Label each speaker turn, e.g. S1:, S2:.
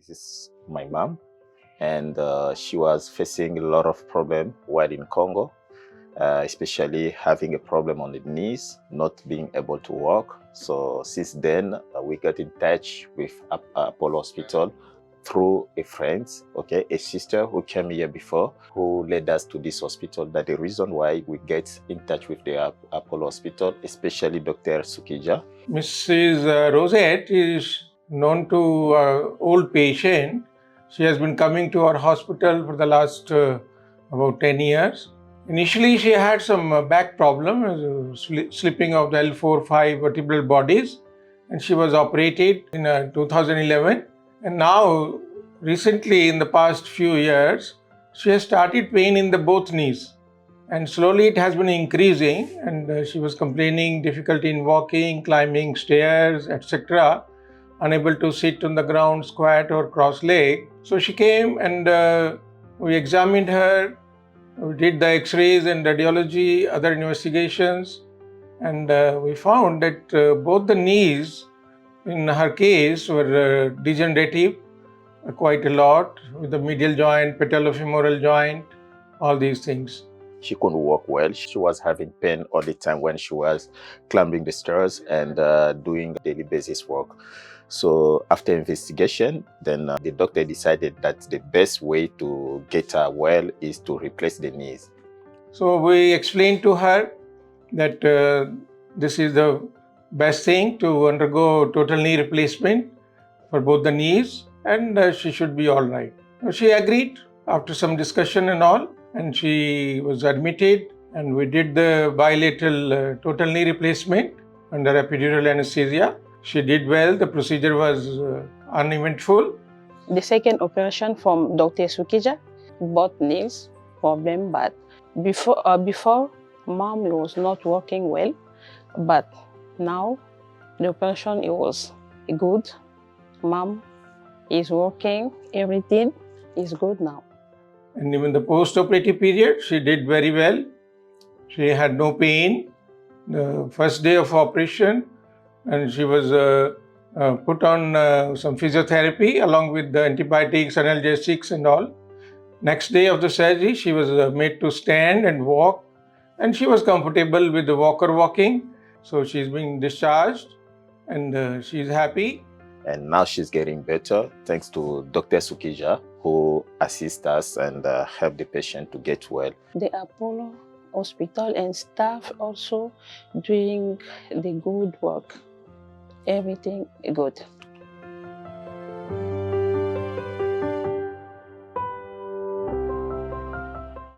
S1: This is my mom, and she was facing a lot of problem while in Congo, especially having a problem on the knees, not being able to walk. So since then, we got in touch with Apollo Hospital through a friend, okay, a sister who came here before, who led us to this hospital. That the reason why we get in touch with the Apollo Hospital, especially Dr. Sukija.
S2: Mrs. Rosette is known to old patient. She has been coming to our hospital for the last about 10 years. Initially, she had some back problem, slipping of the L4-5 vertebral bodies, and she was operated in 2011. And now, recently, in the past few years, she has started pain in the both knees. And slowly it has been increasing, and she was complaining difficulty in walking, climbing stairs, etc., unable to sit on the ground, squat or cross leg. So she came and we examined her, we did the x-rays and radiology, other investigations, and we found that both the knees in her case were degenerative quite a lot, with the medial joint, patellofemoral joint, all these things.
S1: She couldn't walk well. She was having pain all the time when she was climbing the stairs and doing daily basis work. So after investigation, then the doctor decided that the best way to get her well is to replace the knees.
S2: So we explained to her that this is the best thing to undergo total knee replacement for both the knees, and she should be all right. She agreed after some discussion and all, and she was admitted, and we did the bilateral total knee replacement under epidural anesthesia. She did well. The procedure was uneventful.
S3: The second operation from Dr. Sukija, both knees problem, but before mom was not working well, but now the operation was good. Mom is working, everything is good now.
S2: And even the post-operative period, she did very well. She had no pain the first day of operation, and she was put on some physiotherapy along with the antibiotics, analgesics and all. Next day of the surgery, she was made to stand and walk, and she was comfortable with the walker walking. So she's being discharged, and she's happy.
S1: And now she's getting better thanks to Dr. Sukija, who assists us and help the patient to get well.
S3: The Apollo Hospital and staff also doing the good work. Everything good.